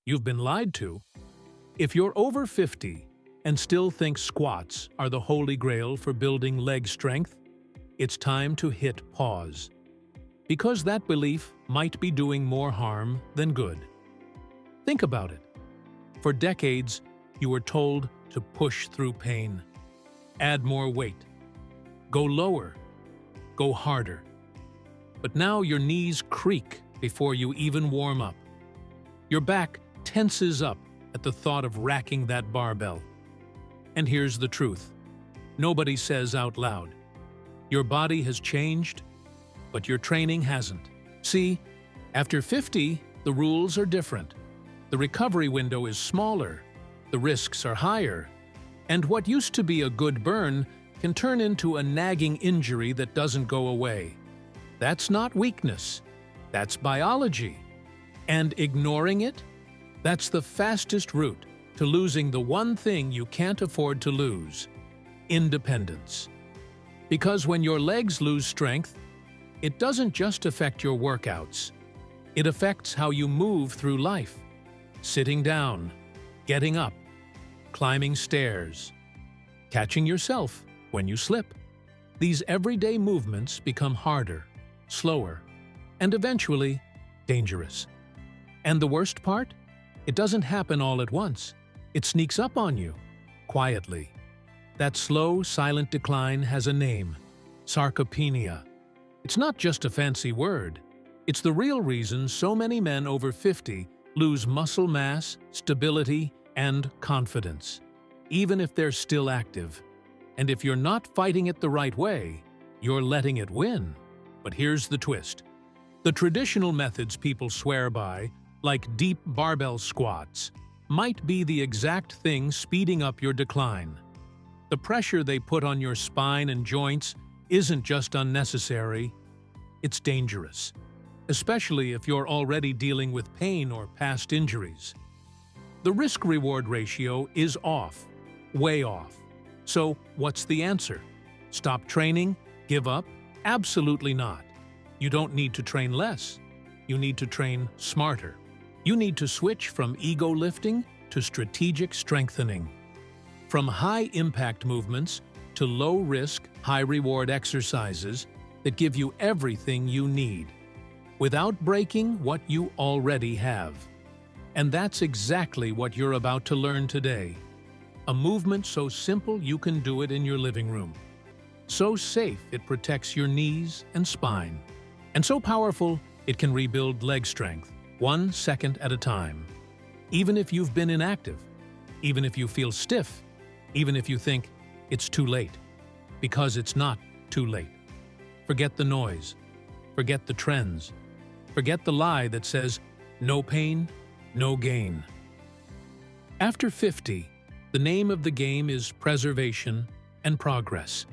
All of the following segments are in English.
You've been lied to. If you're over 50 and still think squats are the holy grail for building leg strength, it's time to hit pause. Because that belief might be doing more harm than good. Think about it. For decades, you were told to push through pain, add more weight, go lower, go harder. But now your knees creak before you even warm up. Your back tenses up at the thought of racking that barbell. And here's the truth. Nobody says out loud. Your body has changed, but your training hasn't. See, after 50, the rules are different. The recovery window is smaller, the risks are higher, and what used to be a good burn can turn into a nagging injury that doesn't go away. That's not weakness, that's biology. And ignoring it? That's the fastest route to losing the one thing you can't afford to lose: independence. Because when your legs lose strength, it doesn't just affect your workouts. It affects how you move through life. Sitting down, getting up, climbing stairs, catching yourself when you slip. These everyday movements become harder, slower, and eventually dangerous. And the worst part? It doesn't happen all at once. It sneaks up on you, quietly. That slow, silent decline has a name: sarcopenia. It's not just a fancy word. It's the real reason so many men over 50 lose muscle mass, stability, and confidence, even if they're still active. And if you're not fighting it the right way, you're letting it win. But here's the twist. The traditional methods people swear by, like deep barbell squats, might be the exact thing speeding up your decline. The pressure they put on your spine and joints isn't just unnecessary, it's dangerous, especially if you're already dealing with pain or past injuries. The risk-reward ratio is off, way off. So what's the answer? Stop training? Give up? Absolutely not. You don't need to train less. You need to train smarter. You need to switch from ego lifting to strategic strengthening. From high-impact movements to low-risk, high-reward exercises that give you everything you need, without breaking what you already have. And that's exactly what you're about to learn today. A movement so simple you can do it in your living room. So safe it protects your knees and spine. And so powerful it can rebuild leg strength, 1 second at a time. Even if you've been inactive, even if you feel stiff, even if you think it's too late. Because it's not too late. Forget the noise. Forget the trends. Forget the lie that says, no pain, no gain. After 50, the name of the game is preservation and progress.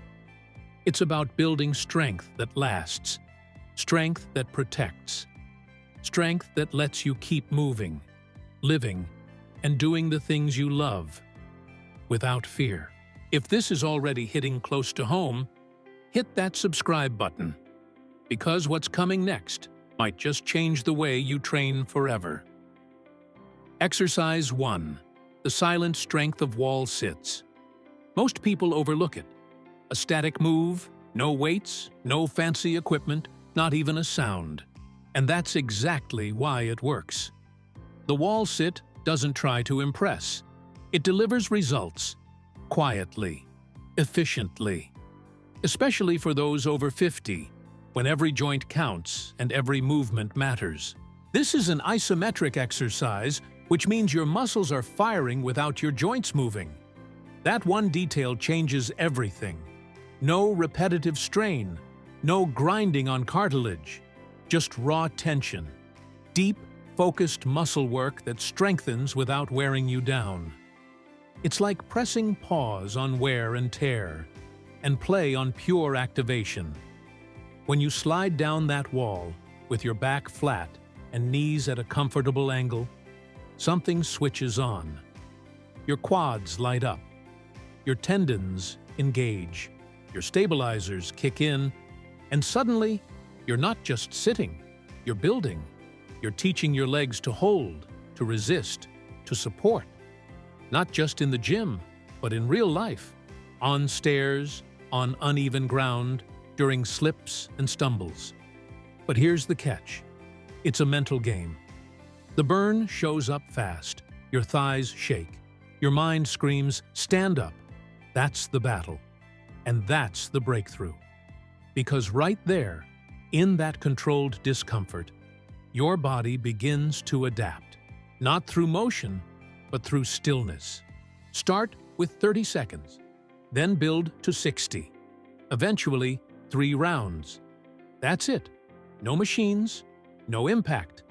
It's about building strength that lasts, strength that protects, strength that lets you keep moving, living, and doing the things you love, without fear. If this is already hitting close to home, hit that subscribe button, because what's coming next might just change the way you train forever. Exercise 1. The silent strength of wall sits. Most people overlook it. A static move, no weights, no fancy equipment, not even a sound. And that's exactly why it works. The wall sit doesn't try to impress. It delivers results, quietly, efficiently. Especially for those over 50, when every joint counts and every movement matters. This is an isometric exercise, which means your muscles are firing without your joints moving. That one detail changes everything. No repetitive strain, no grinding on cartilage, just raw tension. Deep, focused muscle work that strengthens without wearing you down. It's like pressing pause on wear and tear, and play on pure activation. When you slide down that wall, with your back flat and knees at a comfortable angle, something switches on. Your quads light up. Your tendons engage. Your stabilizers kick in. And suddenly, you're not just sitting. You're building. You're teaching your legs to hold, to resist, to support. Not just in the gym, but in real life, on stairs, on uneven ground, during slips and stumbles. But here's the catch. It's a mental game. The burn shows up fast. Your thighs shake. Your mind screams, "Stand up." That's the battle. And that's the breakthrough. Because right there, in that controlled discomfort, your body begins to adapt. Not through motion, but through stillness. Start with 30 seconds, then build to 60. Eventually, 3 rounds. That's it. No machines, no impact.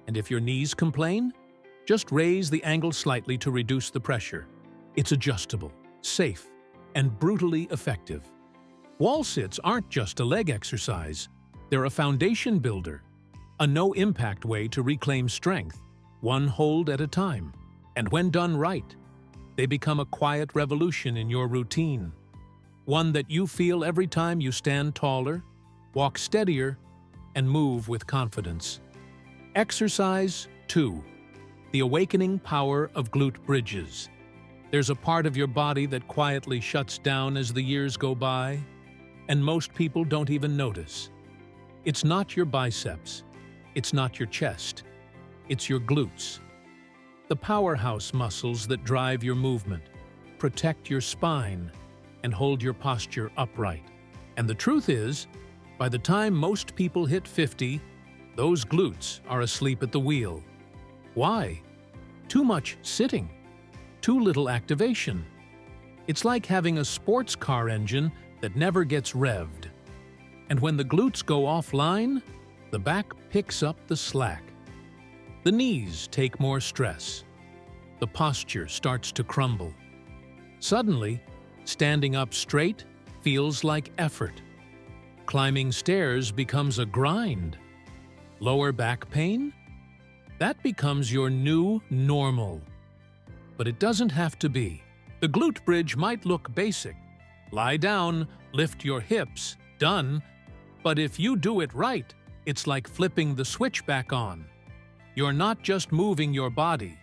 And if your knees complain, just raise the angle slightly to reduce the pressure. It's adjustable, safe, and brutally effective. Wall sits aren't just a leg exercise. They're a foundation builder, a no-impact way to reclaim strength, one hold at a time. And when done right, they become a quiet revolution in your routine. One that you feel every time you stand taller, walk steadier, and move with confidence. Exercise 2. The awakening power of glute bridges. There's a part of your body that quietly shuts down as the years go by, and most people don't even notice. It's not your biceps. It's not your chest. It's your glutes. The powerhouse muscles that drive your movement, protect your spine, and hold your posture upright. And the truth is, by the time most people hit 50, those glutes are asleep at the wheel. Why? Too much sitting. Too little activation. It's like having a sports car engine that never gets revved. And when the glutes go offline, the back picks up the slack. The knees take more stress. The posture starts to crumble. Suddenly, standing up straight feels like effort. Climbing stairs becomes a grind. Lower back pain? That becomes your new normal. But it doesn't have to be. The glute bridge might look basic. Lie down, lift your hips, done. But if you do it right, it's like flipping the switch back on. You're not just moving your body,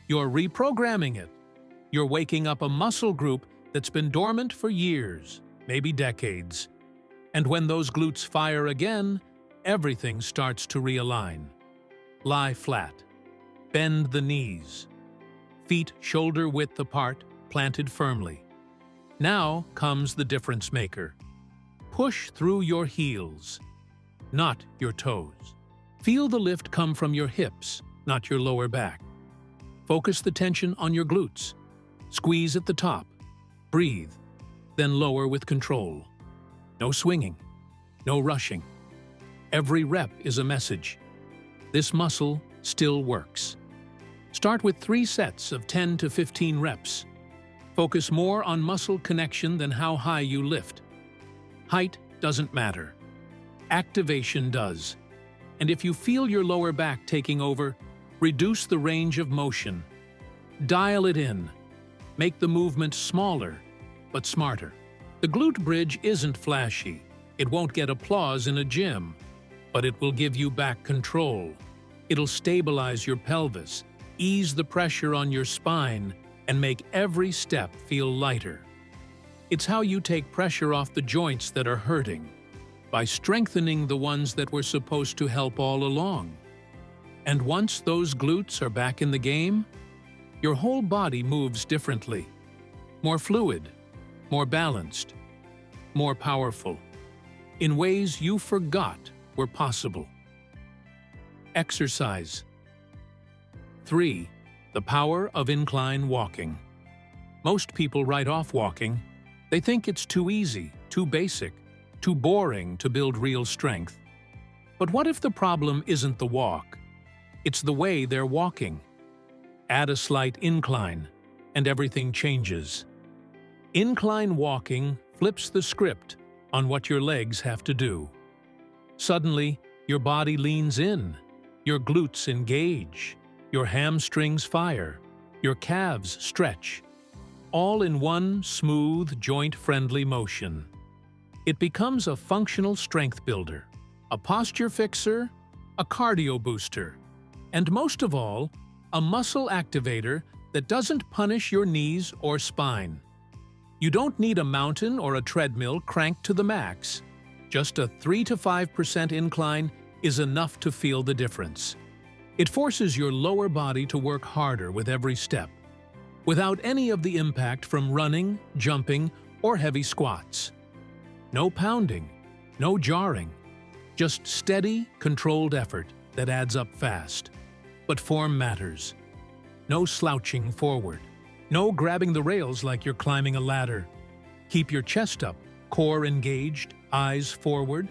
you're reprogramming it. You're waking up a muscle group that's been dormant for years, maybe decades. And when those glutes fire again, everything starts to realign. Lie flat. Bend the knees. Feet shoulder-width apart, planted firmly. Now comes the difference maker. Push through your heels, not your toes. Feel the lift come from your hips, not your lower back. Focus the tension on your glutes. Squeeze at the top. Breathe, then lower with control. No swinging, no rushing. Every rep is a message. This muscle still works. Start with 3 sets of 10 to 15 reps. Focus more on muscle connection than how high you lift. Height doesn't matter. Activation does. And if you feel your lower back taking over, reduce the range of motion. Dial it in. Make the movement smaller, but smarter. The glute bridge isn't flashy. It won't get applause in a gym, but it will give you back control. It'll stabilize your pelvis, ease the pressure on your spine, and make every step feel lighter. It's how you take pressure off the joints that are hurting, by strengthening the ones that were supposed to help all along. And once those glutes are back in the game, your whole body moves differently. More fluid, more balanced, more powerful, in ways you forgot were possible. Exercise 3. The power of incline walking. Most people write off walking. They think it's too easy, too basic, too boring to build real strength. But what if the problem isn't the walk? It's the way they're walking. Add a slight incline, and everything changes. Incline walking flips the script on what your legs have to do. Suddenly, your body leans in, your glutes engage, your hamstrings fire, your calves stretch, all in one smooth, joint-friendly motion. It becomes a functional strength builder, a posture fixer, a cardio booster, and most of all, a muscle activator that doesn't punish your knees or spine. You don't need a mountain or a treadmill cranked to the max. Just a 3 to 5% incline is enough to feel the difference. It forces your lower body to work harder with every step, without any of the impact from running, jumping, or heavy squats. No pounding, no jarring, just steady, controlled effort that adds up fast. But form matters. No slouching forward. No grabbing the rails like you're climbing a ladder. Keep your chest up, core engaged, eyes forward.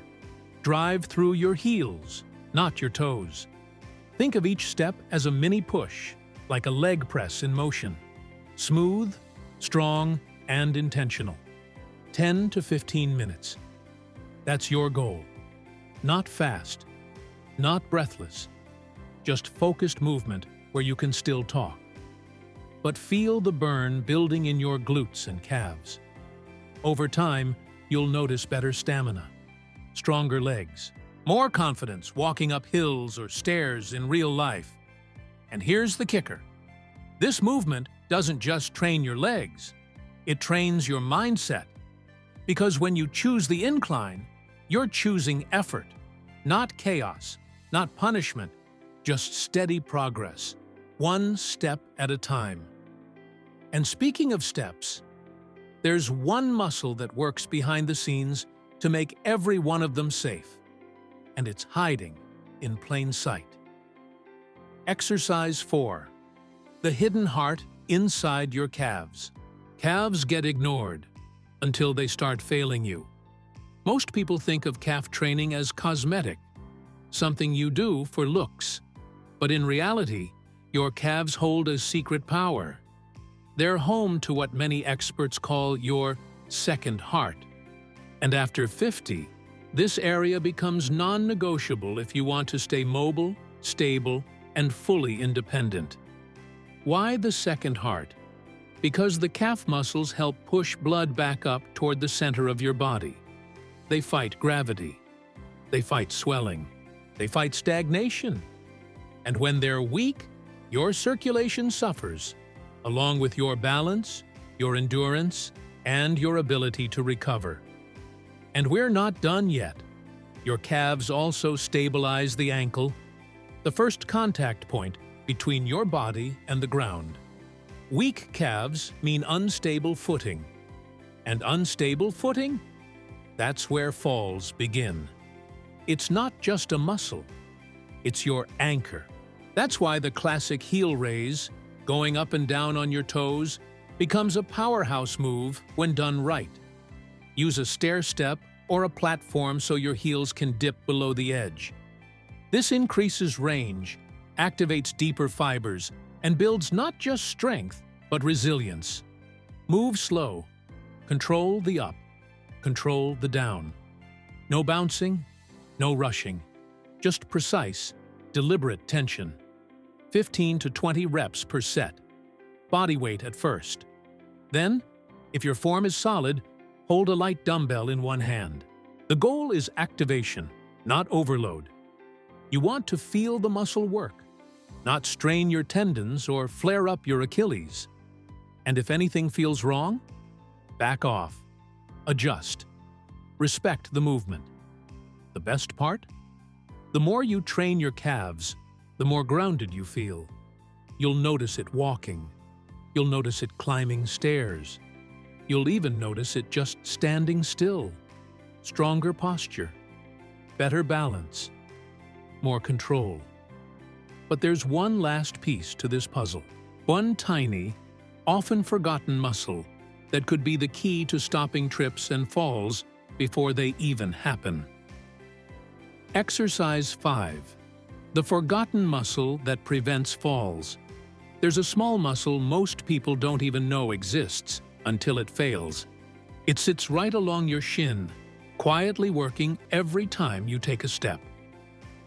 Drive through your heels, not your toes. Think of each step as a mini push, like a leg press in motion. Smooth, strong, and intentional. 10 to 15 minutes. That's your goal. Not fast, not breathless, just focused movement where you can still talk. But feel the burn building in your glutes and calves. Over time, you'll notice better stamina, stronger legs, more confidence walking up hills or stairs in real life. And here's the kicker. This movement doesn't just train your legs, it trains your mindset. Because when you choose the incline, you're choosing effort, not chaos, not punishment, just steady progress, one step at a time. And speaking of steps, there's one muscle that works behind the scenes to make every one of them safe, and it's hiding in plain sight. Exercise 4. The hidden heart inside your calves. Calves get ignored until they start failing you. Most people think of calf training as cosmetic, something you do for looks. But in reality, your calves hold a secret power. They're home to what many experts call your second heart. And after 50, this area becomes non-negotiable if you want to stay mobile, stable, and fully independent. Why the second heart? Because the calf muscles help push blood back up toward the center of your body. They fight gravity. They fight swelling. They fight stagnation. And when they're weak, your circulation suffers, along with your balance, your endurance, and your ability to recover. And we're not done yet. Your calves also stabilize the ankle, the first contact point between your body and the ground. Weak calves mean unstable footing. And unstable footing? That's where falls begin. It's not just a muscle. It's your anchor. That's why the classic heel raise, going up and down on your toes, becomes a powerhouse move when done right. Use a stair step or a platform so your heels can dip below the edge. This increases range, activates deeper fibers, and builds not just strength, but resilience. Move slow. Control the up. Control the down. No bouncing, no rushing. Just precise, deliberate tension. 15 to 20 reps per set. Body weight at first. Then, if your form is solid, hold a light dumbbell in one hand. The goal is activation, not overload. You want to feel the muscle work, not strain your tendons or flare up your Achilles. And if anything feels wrong, back off. Adjust. Respect the movement. The best part? The more you train your calves, the more grounded you feel. You'll notice it walking. You'll notice it climbing stairs. You'll even notice it just standing still. Stronger posture. Better balance. More control. But there's one last piece to this puzzle. One tiny, often forgotten muscle that could be the key to stopping trips and falls before they even happen. Exercise 5. The forgotten muscle that prevents falls. There's a small muscle most people don't even know exists until it fails. It sits right along your shin, quietly working every time you take a step.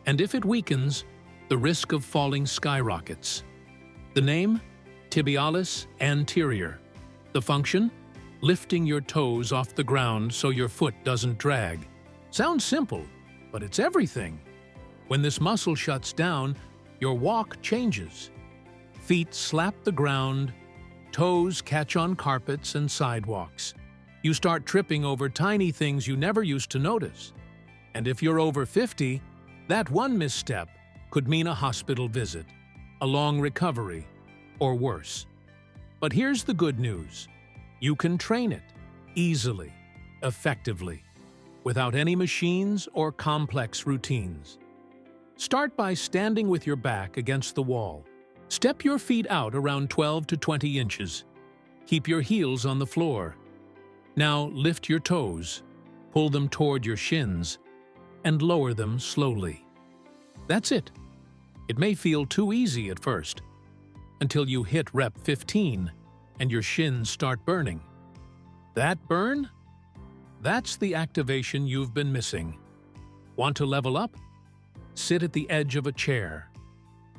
And if it weakens, the risk of falling skyrockets. The name? Tibialis anterior. The function? Lifting your toes off the ground so your foot doesn't drag. Sounds simple, but it's everything. When this muscle shuts down, your walk changes. Feet slap the ground, toes catch on carpets and sidewalks. You start tripping over tiny things you never used to notice. And if you're over 50, that one misstep could mean a hospital visit, a long recovery, or worse. But here's the good news. You can train it easily, effectively, without any machines or complex routines. Start by standing with your back against the wall. Step your feet out around 12 to 20 inches. Keep your heels on the floor. Now lift your toes, pull them toward your shins, and lower them slowly. That's it. It may feel too easy at first, until you hit rep 15 and your shins start burning. That burn? That's the activation you've been missing. Want to level up? Sit at the edge of a chair.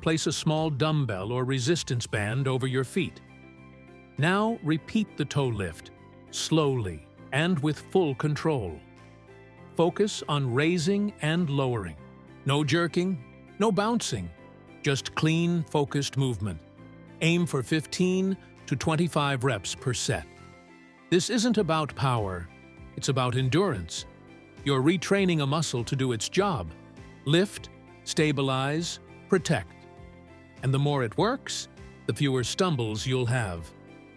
Place a small dumbbell or resistance band over your feet. Now repeat the toe lift, slowly and with full control. Focus on raising and lowering. No jerking, no bouncing, just clean, focused movement. Aim for 15 to 25 reps per set. This isn't about power, it's about endurance. You're retraining a muscle to do its job. Lift, stabilize, protect. And the more it works, the fewer stumbles you'll have.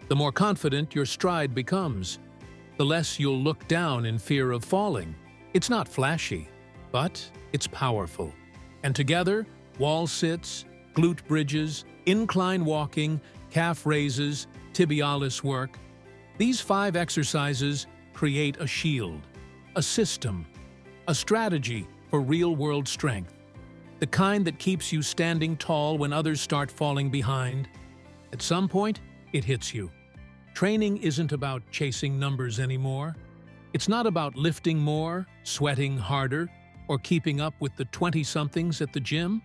The more confident your stride becomes, the less you'll look down in fear of falling. It's not flashy, but it's powerful. And together, wall sits, glute bridges, incline walking, calf raises, tibialis work, these 5 exercises create a shield, a system, a strategy for real-world strength. The kind that keeps you standing tall when others start falling behind. At some point, it hits you. Training isn't about chasing numbers anymore. It's not about lifting more, sweating harder, or keeping up with the 20-somethings at the gym.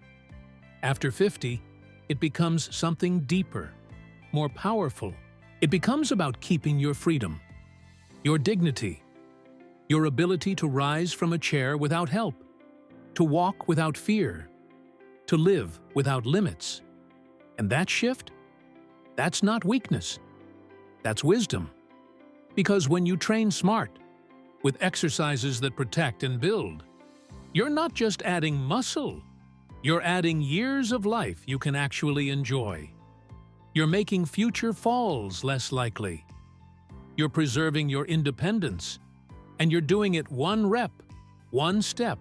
After 50, it becomes something deeper, more powerful. It becomes about keeping your freedom, your dignity, your ability to rise from a chair without help, to walk without fear, to live without limits. And that shift? That's not weakness. That's wisdom. Because when you train smart, with exercises that protect and build, you're not just adding muscle, you're adding years of life you can actually enjoy. You're making future falls less likely. You're preserving your independence, and you're doing it one rep, one step,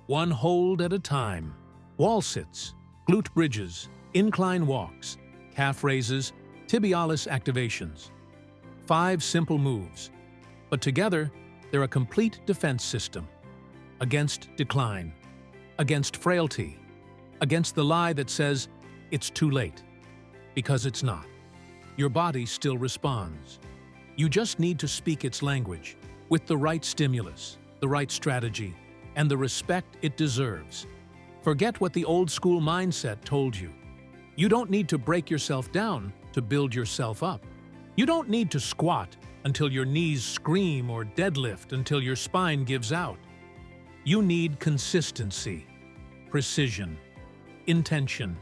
one hold at a time. Wall sits, glute bridges, incline walks, calf raises, tibialis activations. 5 simple moves, but together they're a complete defense system against decline, against frailty, against the lie that says it's too late, because it's not. Your body still responds. You just need to speak its language with the right stimulus, the right strategy, and the respect it deserves. Forget what the old-school mindset told you. You don't need to break yourself down to build yourself up. You don't need to squat until your knees scream or deadlift until your spine gives out. You need consistency, precision, intention.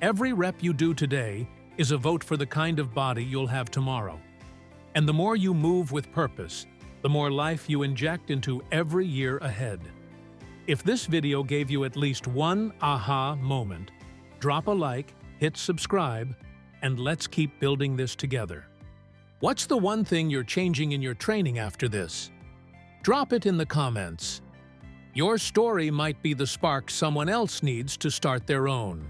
Every rep you do today is a vote for the kind of body you'll have tomorrow. And the more you move with purpose, the more life you inject into every year ahead. If this video gave you at least one aha moment, drop a like, hit subscribe, and let's keep building this together. What's the one thing you're changing in your training after this? Drop it in the comments. Your story might be the spark someone else needs to start their own.